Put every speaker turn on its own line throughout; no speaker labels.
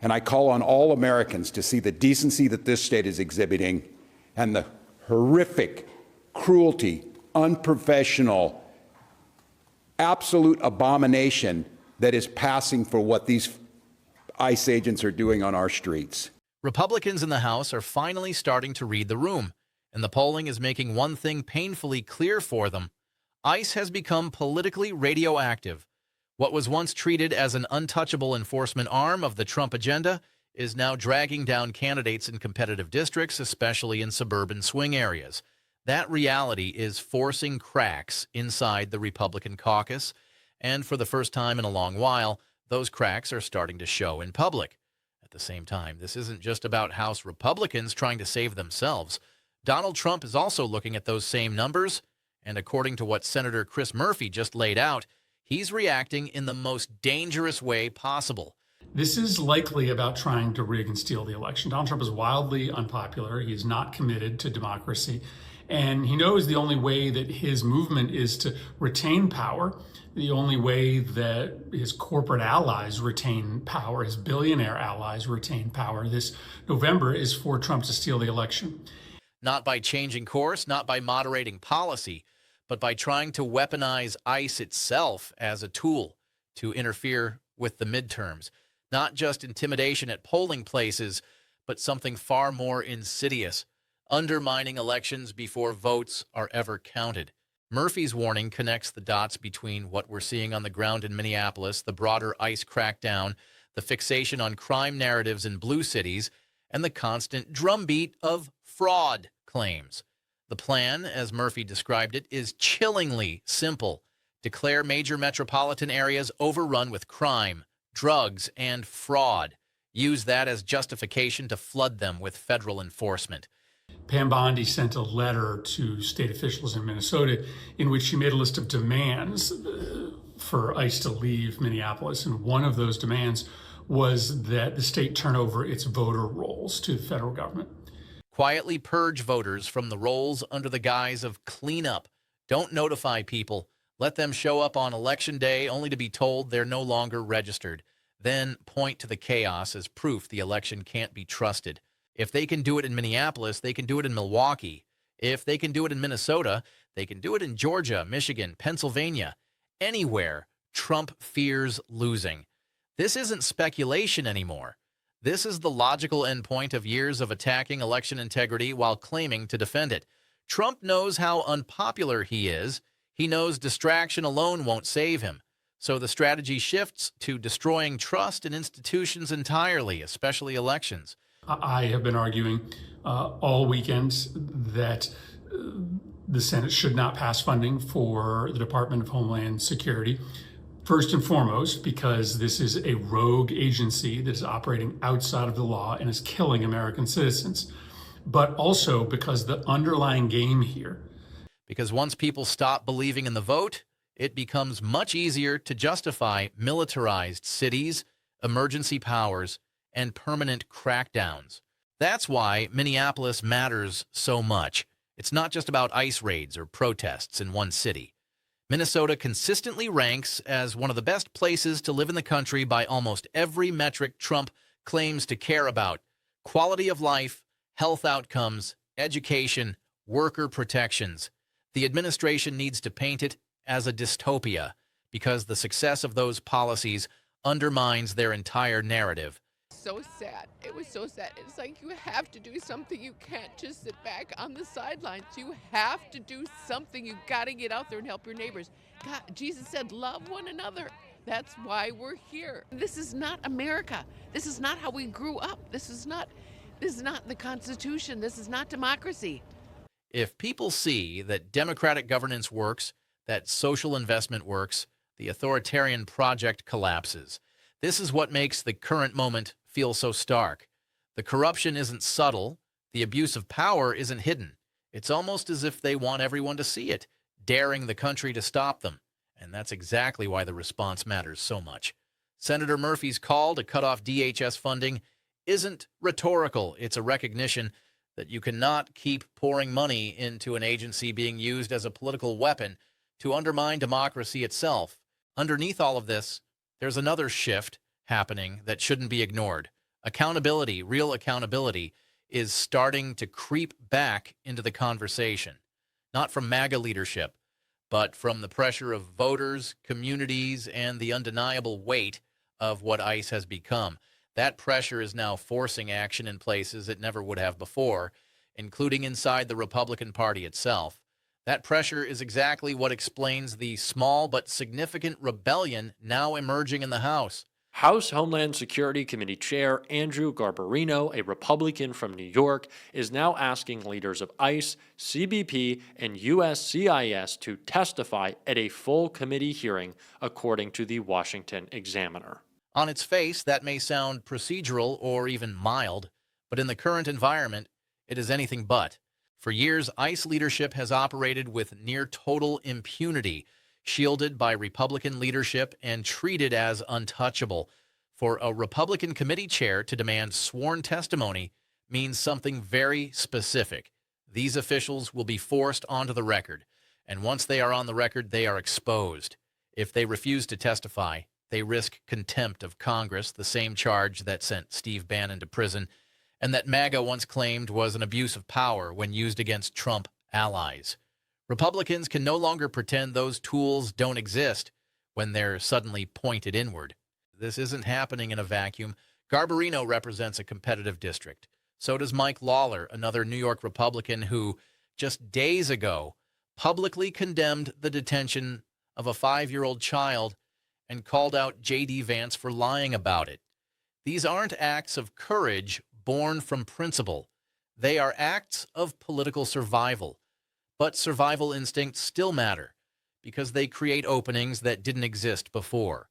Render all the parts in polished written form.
And I call on all Americans to see the decency that this state is exhibiting and the horrific cruelty, unprofessional, absolute abomination that is passing for what these ICE agents are doing on our streets.
Republicans in the House are finally starting to read the room, and the polling is making one thing painfully clear for them. ICE has become politically radioactive. What was once treated as an untouchable enforcement arm of the Trump agenda is now dragging down candidates in competitive districts, especially in suburban swing areas. That reality is forcing cracks inside the Republican caucus, and for the first time in a long while, those cracks are starting to show in public. At the same time, this isn't just about House Republicans trying to save themselves. Donald Trump is also looking at those same numbers, and according to what Senator Chris Murphy just laid out, he's reacting in the most dangerous way possible.
This is likely about trying to rig and steal the election. Donald Trump is wildly unpopular. He's not committed to democracy. And he knows the only way that his movement is to retain power, the only way that his corporate allies retain power, his billionaire allies retain power this November, is for Trump to steal the election.
Not by changing course, not by moderating policy, but by trying to weaponize ICE itself as a tool to interfere with the midterms. Not just intimidation at polling places, but something far more insidious, undermining elections before votes are ever counted. Murphy's warning connects the dots between what we're seeing on the ground in Minneapolis, the broader ICE crackdown, the fixation on crime narratives in blue cities, and the constant drumbeat of fraud claims. The plan, as Murphy described it, is chillingly simple. Declare major metropolitan areas overrun with crime, drugs, and fraud. Use that as justification to flood them with federal enforcement.
Pam Bondi sent a letter to state officials in Minnesota in which she made a list of demands for ICE to leave Minneapolis. And one of those demands was that the state turn over its voter rolls to the federal government.
Quietly purge voters from the rolls under the guise of cleanup. Don't notify people. Let them show up on Election Day only to be told they're no longer registered. Then point to the chaos as proof the election can't be trusted. If they can do it in Minneapolis, they can do it in Milwaukee. If they can do it in Minnesota, they can do it in Georgia, Michigan, Pennsylvania. Anywhere, Trump fears losing. This isn't speculation anymore. This is the logical endpoint of years of attacking election integrity while claiming to defend it. Trump knows how unpopular he is. He knows distraction alone won't save him. So the strategy shifts to destroying trust in institutions entirely, especially elections.
I have been arguing all weekend that the Senate should not pass funding for the Department of Homeland Security. First and foremost, because this is a rogue agency that is operating outside of the law and is killing American citizens. But also because the underlying game here.
Because once people stop believing in the vote, it becomes much easier to justify militarized cities, emergency powers, and permanent crackdowns. That's why Minneapolis matters so much. It's not just about ICE raids or protests in one city. Minnesota consistently ranks as one of the best places to live in the country by almost every metric Trump claims to care about: quality of life, health outcomes, education, worker protections. The administration needs to paint it as a dystopia because the success of those policies undermines their entire narrative.
So sad. It was so sad. It's like you have to do something. You can't just sit back on the sidelines. You have to do something. You got to get out there and help your neighbors. God, Jesus said, love one another. That's why we're here. This is not America. This is not how we grew up. This is not the Constitution. This is not democracy.
If people see that democratic governance works, that social investment works, the authoritarian project collapses. This is what makes the current moment feel so stark. The corruption isn't subtle. The abuse of power isn't hidden. It's almost as if they want everyone to see it, daring the country to stop them. And that's exactly why the response matters so much. Senator Murphy's call to cut off DHS funding isn't rhetorical. It's a recognition that you cannot keep pouring money into an agency being used as a political weapon to undermine democracy itself. Underneath all of this, there's another shift happening that shouldn't be ignored. Accountability, real accountability, is starting to creep back into the conversation, not from MAGA leadership, but from the pressure of voters, communities, and the undeniable weight of what ICE has become. That pressure is now forcing action in places it never would have before, including inside the Republican Party itself. That pressure is exactly what explains the small but significant rebellion now emerging in the House.
House Homeland Security Committee Chair Andrew Garbarino, a Republican from New York, is now asking leaders of ICE, CBP, and USCIS to testify at a full committee hearing, according to the Washington Examiner.
On its face, that may sound procedural or even mild, but in the current environment, it is anything but. For years, ICE leadership has operated with near total impunity, shielded by Republican leadership and treated as untouchable. For a Republican committee chair to demand sworn testimony means something very specific. These officials will be forced onto the record, and once they are on the record, they are exposed. If they refuse to testify, they risk contempt of Congress, the same charge that sent Steve Bannon to prison, and that MAGA once claimed was an abuse of power when used against Trump allies. Republicans can no longer pretend those tools don't exist when they're suddenly pointed inward. This isn't happening in a vacuum. Garbarino represents a competitive district. So does Mike Lawler, another New York Republican who, just days ago, publicly condemned the detention of a 5-year-old child and called out J.D. Vance for lying about it. These aren't acts of courage born from principle. They are acts of political survival. But survival instincts still matter because they create openings that didn't exist before.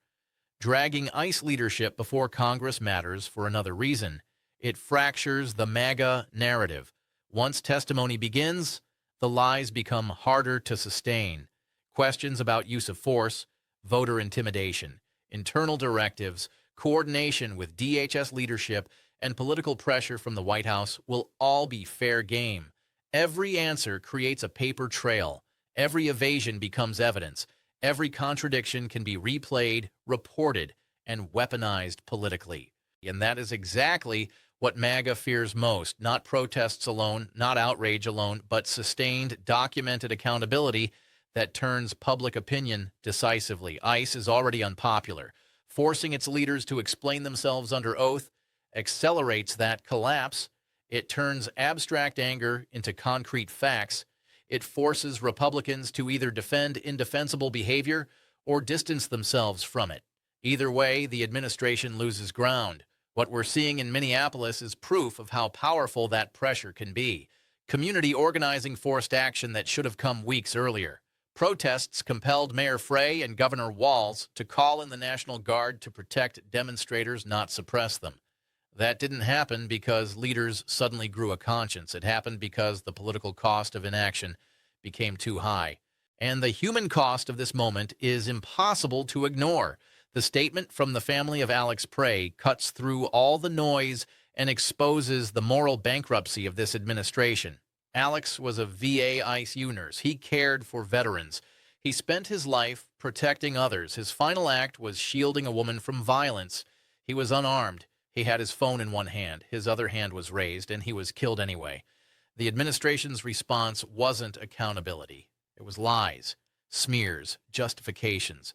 Dragging ICE leadership before Congress matters for another reason. It fractures the MAGA narrative. Once testimony begins, the lies become harder to sustain. Questions about use of force, voter intimidation, internal directives, coordination with DHS leadership, and political pressure from the White House will all be fair game. Every answer creates a paper trail. Every evasion becomes evidence. Every contradiction can be replayed, reported, and weaponized politically. And that is exactly what MAGA fears most. Not protests alone, not outrage alone, but sustained, documented accountability that turns public opinion decisively. ICE is already unpopular. Forcing its leaders to explain themselves under oath accelerates that collapse. It turns abstract anger into concrete facts. It forces Republicans to either defend indefensible behavior or distance themselves from it. Either way, the administration loses ground. What we're seeing in Minneapolis is proof of how powerful that pressure can be. Community organizing forced action that should have come weeks earlier. Protests compelled Mayor Frey and Governor Walz to call in the National Guard to protect demonstrators, not suppress them. That didn't happen because leaders suddenly grew a conscience. It happened because the political cost of inaction became too high. And the human cost of this moment is impossible to ignore. The statement from the family of Alex Prey cuts through all the noise and exposes the moral bankruptcy of this administration. Alex was a VA ICU nurse. He cared for veterans. He spent his life protecting others. His final act was shielding a woman from violence. He was unarmed. He had his phone in one hand. His other hand was raised, and he was killed anyway. The administration's response wasn't accountability. It was lies, smears, justifications.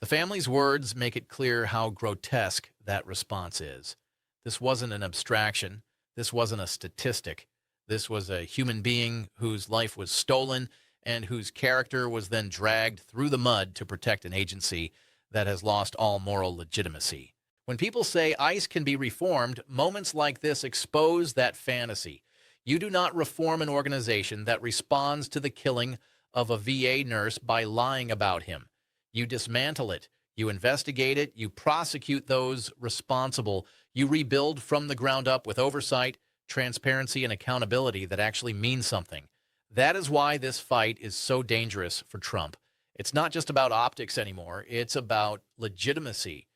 The family's words make it clear how grotesque that response is. This wasn't an abstraction. This wasn't a statistic. This was a human being whose life was stolen and whose character was then dragged through the mud to protect an agency that has lost all moral legitimacy. When people say ICE can be reformed, moments like this expose that fantasy. You do not reform an organization that responds to the killing of a VA nurse by lying about him. You dismantle it. You investigate it. You prosecute those responsible. You rebuild from the ground up with oversight, transparency, and accountability that actually means something. That is why this fight is so dangerous for Trump. It's not just about optics anymore. It's about legitimacy.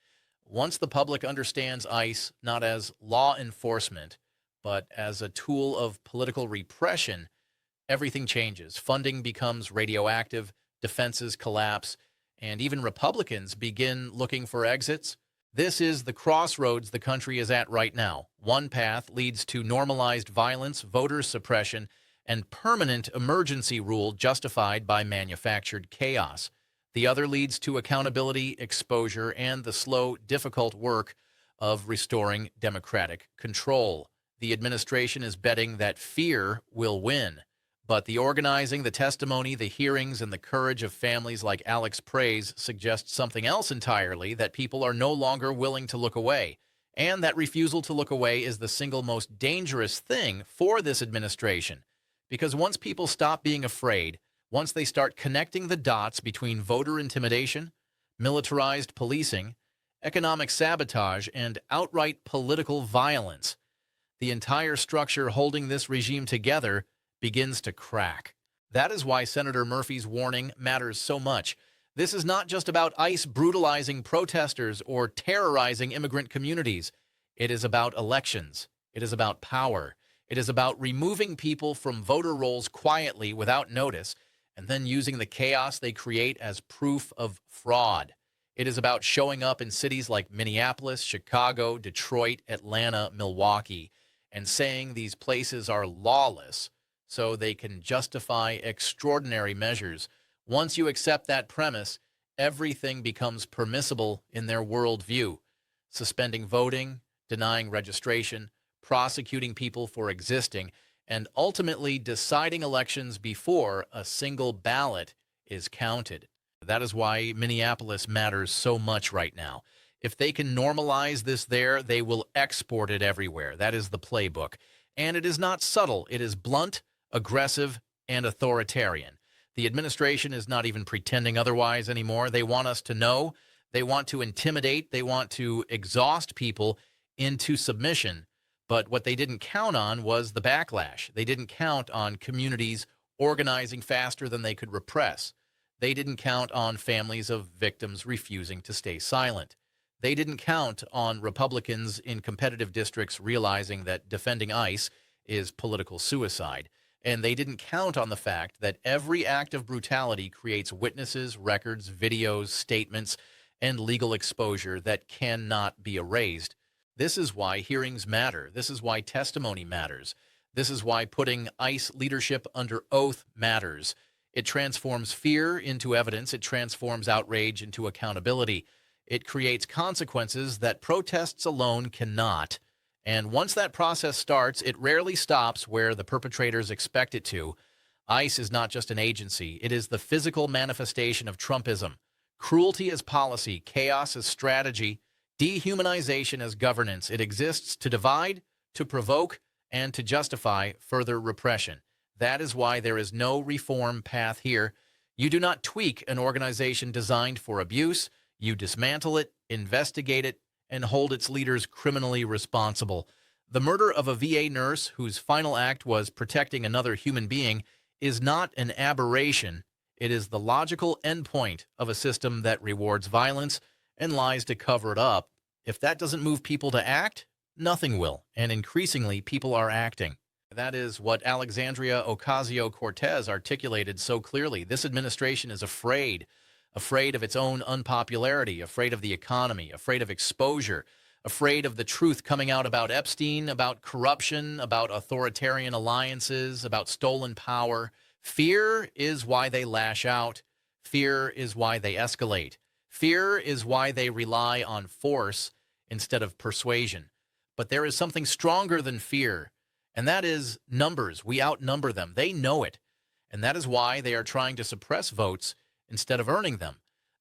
Once the public understands ICE not as law enforcement, but as a tool of political repression, everything changes. Funding becomes radioactive, defenses collapse, and even Republicans begin looking for exits. This is the crossroads the country is at right now. One path leads to normalized violence, voter suppression, and permanent emergency rule justified by manufactured chaos. The other leads to accountability, exposure, and the slow, difficult work of restoring democratic control. The administration is betting that fear will win. But the organizing, the testimony, the hearings, and the courage of families like Alex Praise suggests something else entirely, that people are no longer willing to look away. And that refusal to look away is the single most dangerous thing for this administration. Because once people stop being afraid, once they start connecting the dots between voter intimidation, militarized policing, economic sabotage, and outright political violence, the entire structure holding this regime together begins to crack. That is why Senator Murphy's warning matters so much. This is not just about ICE brutalizing protesters or terrorizing immigrant communities. It is about elections. It is about power. It is about removing people from voter rolls quietly without notice and then using the chaos they create as proof of fraud. It is about showing up in cities like Minneapolis, Chicago, Detroit, Atlanta, Milwaukee, and saying these places are lawless so they can justify extraordinary measures. Once you accept that premise, everything becomes permissible in their worldview. Suspending voting, denying registration, prosecuting people for existing, and ultimately deciding elections before a single ballot is counted. That is why Minneapolis matters so much right now. If they can normalize this there, they will export it everywhere. That is the playbook. And it is not subtle. It is blunt, aggressive, and authoritarian. The administration is not even pretending otherwise anymore. They want us to know. They want to intimidate. They want to exhaust people into submission. But what they didn't count on was the backlash. They didn't count on communities organizing faster than they could repress. They didn't count on families of victims refusing to stay silent. They didn't count on Republicans in competitive districts realizing that defending ICE is political suicide. And they didn't count on the fact that every act of brutality creates witnesses, records, videos, statements, and legal exposure that cannot be erased. This is why hearings matter. This is why testimony matters. This is why putting ICE leadership under oath matters. It transforms fear into evidence. It transforms outrage into accountability. It creates consequences that protests alone cannot. And once that process starts, it rarely stops where the perpetrators expect it to. ICE is not just an agency. It is the physical manifestation of Trumpism. Cruelty as policy, chaos as strategy, dehumanization as governance. It exists to divide, to provoke, and to justify further repression. That is why there is no reform path here. You do not tweak an organization designed for abuse. You dismantle it, investigate it, and hold its leaders criminally responsible. The murder of a VA nurse whose final act was protecting another human being is not an aberration. It is the logical endpoint of a system that rewards violence and lies to cover it up. If that doesn't move people to act, nothing will. And increasingly, people are acting. That is what Alexandria Ocasio-Cortez articulated so clearly. This administration is afraid of its own unpopularity, afraid of the economy, afraid of exposure, afraid of the truth coming out about Epstein, about corruption, about authoritarian alliances, about stolen power. Fear is why they lash out. Fear is why they escalate. Fear is why they rely on force instead of persuasion. But there is something stronger than fear, and that is numbers. We outnumber them. They know it. And that is why they are trying to suppress votes instead of earning them.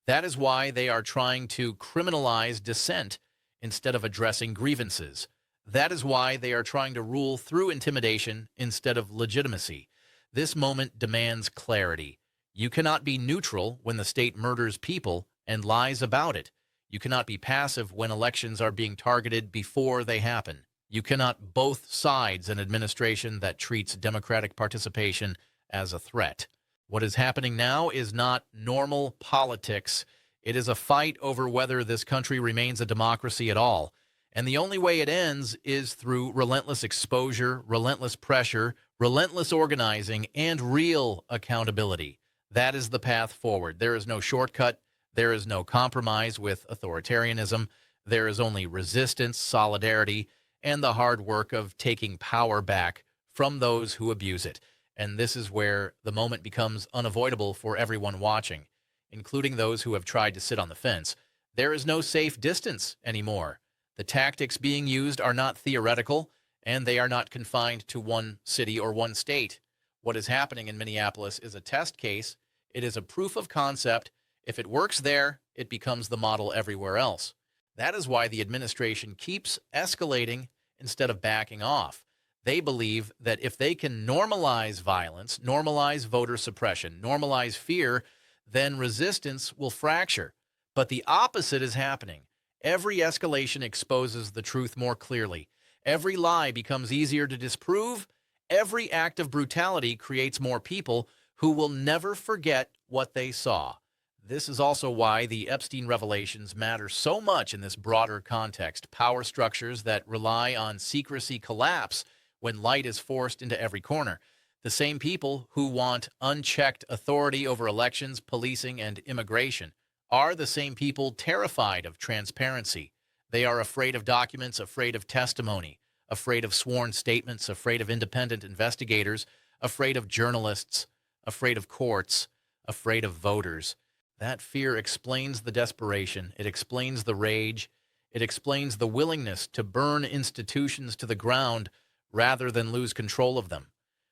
That is why they are trying to criminalize dissent instead of addressing grievances. That is why they are trying to rule through intimidation instead of legitimacy. This moment demands clarity. You cannot be neutral when the state murders people and lies about it. You cannot be passive when elections are being targeted before they happen. You cannot both sides an administration that treats democratic participation as a threat. What is happening now is not normal politics. It is a fight over whether this country remains a democracy at all. And the only way it ends is through relentless exposure, relentless pressure, relentless organizing, and real accountability. That is the path forward. There is no shortcut. There is no compromise with authoritarianism. There is only resistance, solidarity, and the hard work of taking power back from those who abuse it. And this is where the moment becomes unavoidable for everyone watching, including those who have tried to sit on the fence. There is no safe distance anymore. The tactics being used are not theoretical, and they are not confined to one city or one state. What is happening in Minneapolis is a test case. It is a proof of concept. If it works there, it becomes the model everywhere else. That is why the administration keeps escalating instead of backing off. They believe that if they can normalize violence, normalize voter suppression, normalize fear, then resistance will fracture. But the opposite is happening. Every escalation exposes the truth more clearly. Every lie becomes easier to disprove. Every act of brutality creates more people who will never forget what they saw. This is also why the Epstein revelations matter so much in this broader context. Power structures that rely on secrecy collapse when light is forced into every corner. The same people who want unchecked authority over elections, policing, and immigration are the same people terrified of transparency. They are afraid of documents, afraid of testimony, afraid of sworn statements, afraid of independent investigators, afraid of journalists, afraid of courts, afraid of voters. That fear explains the desperation. It explains the rage. It explains the willingness to burn institutions to the ground rather than lose control of them.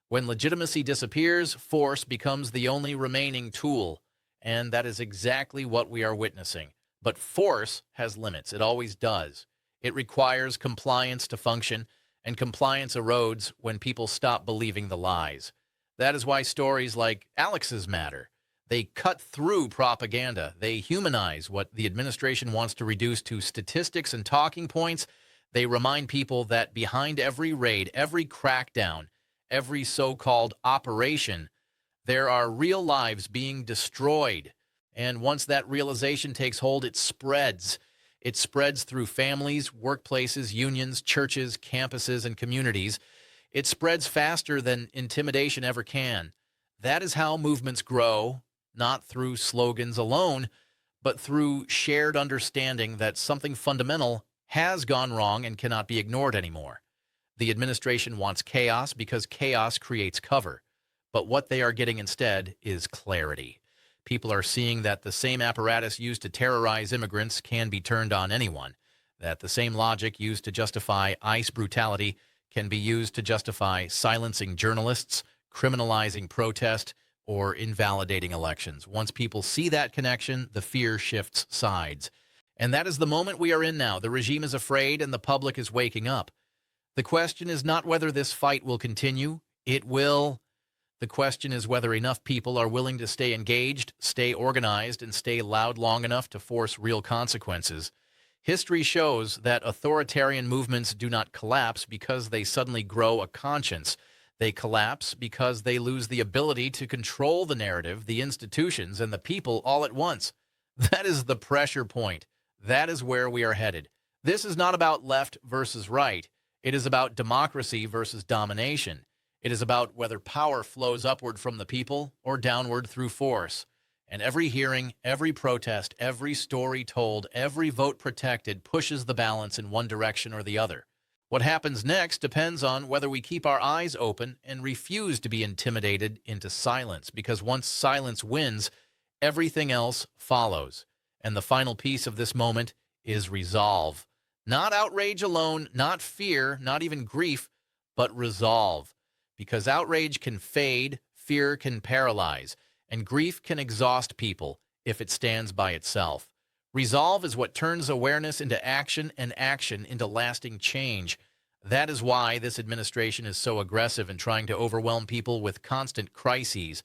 When legitimacy disappears, force becomes the only remaining tool, and that is exactly what we are witnessing. But force has limits. It always does. It requires compliance to function, and compliance erodes when people stop believing the lies. That is why stories like Alex's matter. They cut through propaganda. They humanize what the administration wants to reduce to statistics and talking points. They remind people that behind every raid, every crackdown, every so-called operation, there are real lives being destroyed. And once that realization takes hold, it spreads. It spreads through families, workplaces, unions, churches, campuses, and communities. It spreads faster than intimidation ever can. That is how movements grow, not through slogans alone, but through shared understanding that something fundamental has gone wrong and cannot be ignored anymore. The administration wants chaos because chaos creates cover. But what they are getting instead is clarity. People are seeing that the same apparatus used to terrorize immigrants can be turned on anyone, that the same logic used to justify ICE brutality can be used to justify silencing journalists, criminalizing protest, or invalidating elections. Once people see that connection, the fear shifts sides. And that is the moment we are in now. The regime is afraid and the public is waking up. The question is not whether this fight will continue. It will. The question is whether enough people are willing to stay engaged, stay organized, and stay loud long enough to force real consequences. History shows that authoritarian movements do not collapse because they suddenly grow a conscience. They collapse because they lose the ability to control the narrative, the institutions, and the people all at once. That is the pressure point. That is where we are headed. This is not about left versus right. It is about democracy versus domination. It is about whether power flows upward from the people or downward through force. And every hearing, every protest, every story told, every vote protected pushes the balance in one direction or the other. What happens next depends on whether we keep our eyes open and refuse to be intimidated into silence, because once silence wins, everything else follows. And the final piece of this moment is resolve. Not outrage alone, not fear, not even grief, but resolve. Because outrage can fade, fear can paralyze, and grief can exhaust people if it stands by itself. Resolve is what turns awareness into action and action into lasting change. That is why this administration is so aggressive in trying to overwhelm people with constant crises.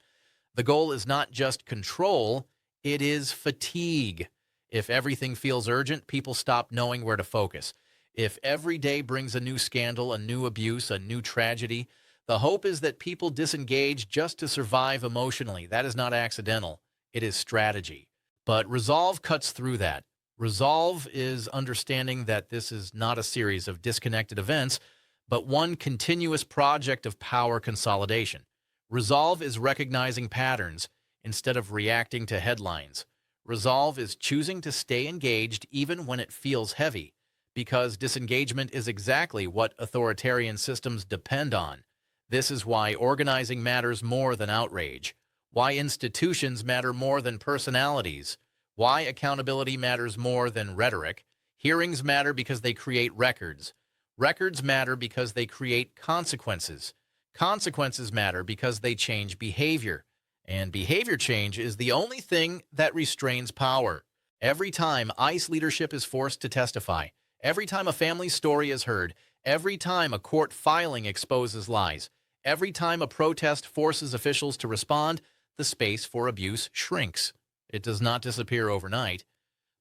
The goal is not just control, it is fatigue. If everything feels urgent, people stop knowing where to focus. If every day brings a new scandal, a new abuse, a new tragedy, the hope is that people disengage just to survive emotionally. That is not accidental. It is strategy. But resolve cuts through that. Resolve is understanding that this is not a series of disconnected events, but one continuous project of power consolidation. Resolve is recognizing patterns instead of reacting to headlines. Resolve is choosing to stay engaged even when it feels heavy, because disengagement is exactly what authoritarian systems depend on. This is why organizing matters more than outrage, why institutions matter more than personalities, why accountability matters more than rhetoric. Hearings matter because they create records. Records matter because they create consequences. Consequences matter because they change behavior. And behavior change is the only thing that restrains power. Every time ICE leadership is forced to testify, every time a family story is heard, every time a court filing exposes lies, every time a protest forces officials to respond, the space for abuse shrinks. It does not disappear overnight,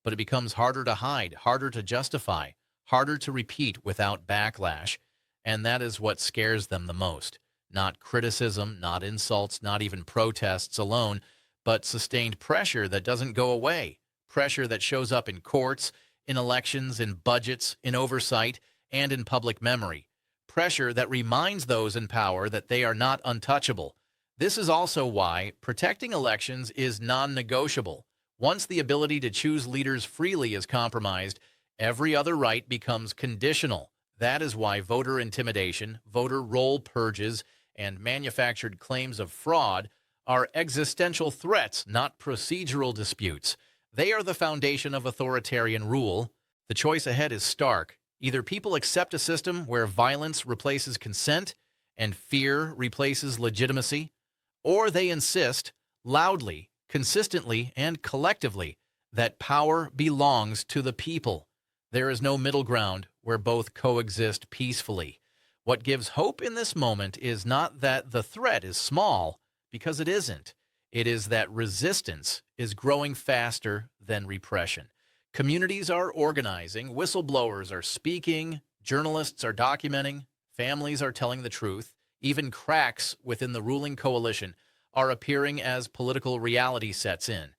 but it becomes harder to hide, harder to justify, harder to repeat without backlash. And that is what scares them the most. Not criticism, not insults, not even protests alone, but sustained pressure that doesn't go away. Pressure that shows up in courts, in elections, in budgets, in oversight, and in public memory. Pressure that reminds those in power that they are not untouchable. This is also why protecting elections is non-negotiable. Once the ability to choose leaders freely is compromised, every other right becomes conditional. That is why voter intimidation, voter roll purges, and manufactured claims of fraud are existential threats, not procedural disputes. They are the foundation of authoritarian rule. The choice ahead is stark. Either people accept a system where violence replaces consent and fear replaces legitimacy, or they insist, loudly, consistently, and collectively, that power belongs to the people. There is no middle ground where both coexist peacefully. What gives hope in this moment is not that the threat is small, because it isn't. It is that resistance is growing faster than repression. Communities are organizing, whistleblowers are speaking, journalists are documenting, families are telling the truth, even cracks within the ruling coalition are appearing as political reality sets in.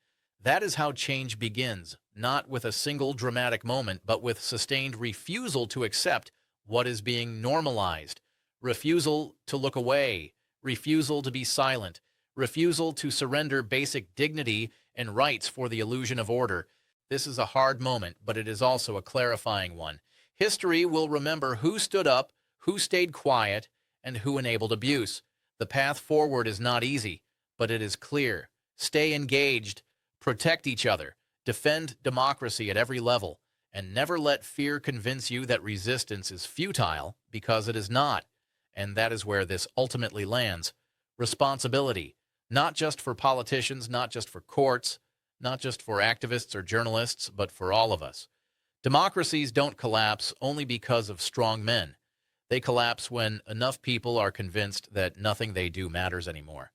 That is how change begins, not with a single dramatic moment, but with sustained refusal to accept what is being normalized, refusal to look away, refusal to be silent, refusal to surrender basic dignity and rights for the illusion of order. This is a hard moment, but it is also a clarifying one. History will remember who stood up, who stayed quiet, and who enabled abuse. The path forward is not easy, but it is clear. Stay engaged, protect each other, defend democracy at every level, and never let fear convince you that resistance is futile, because it is not. And that is where this ultimately lands. Responsibility, not just for politicians, not just for courts, not just for activists or journalists, but for all of us. Democracies don't collapse only because of strong men. They collapse when enough people are convinced that nothing they do matters anymore.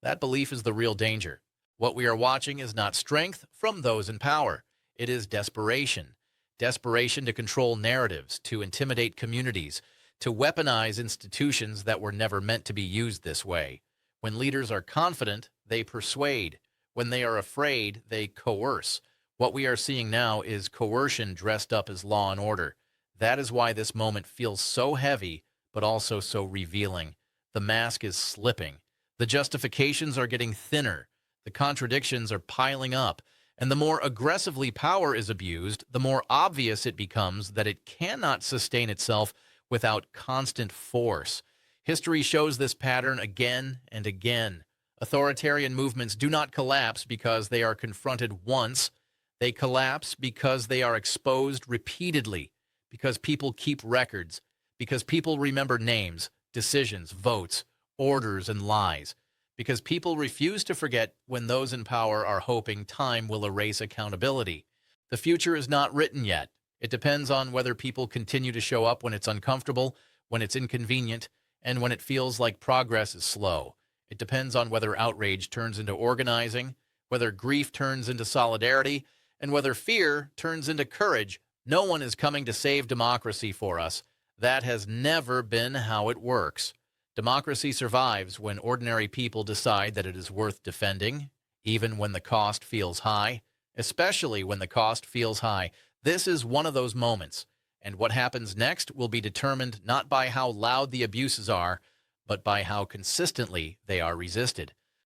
That belief is the real danger. What we are watching is not strength from those in power. It is desperation. Desperation to control narratives, to intimidate communities, to weaponize institutions that were never meant to be used this way. When leaders are confident, they persuade. When they are afraid, they coerce. What we are seeing now is coercion dressed up as law and order. That is why this moment feels so heavy, but also so revealing. The mask is slipping. The justifications are getting thinner. The contradictions are piling up. And the more aggressively power is abused, the more obvious it becomes that it cannot sustain itself without constant force. History shows this pattern again and again. Authoritarian movements do not collapse because they are confronted once. They collapse because they are exposed repeatedly, because people keep records, because people remember names, decisions, votes, orders, and lies, because people refuse to forget when those in power are hoping time will erase accountability. The future is not written yet. It depends on whether people continue to show up when it's uncomfortable, when it's inconvenient, and when it feels like progress is slow. It depends on whether outrage turns into organizing, whether grief turns into solidarity, and whether fear turns into courage. No one is coming to save democracy for us. That has never been how it works. Democracy survives when ordinary people decide that it is worth defending, even when the cost feels high, especially when the cost feels high. This is one of those moments, and what happens next will be determined not by how loud the abuses are, but by how consistently they are resisted.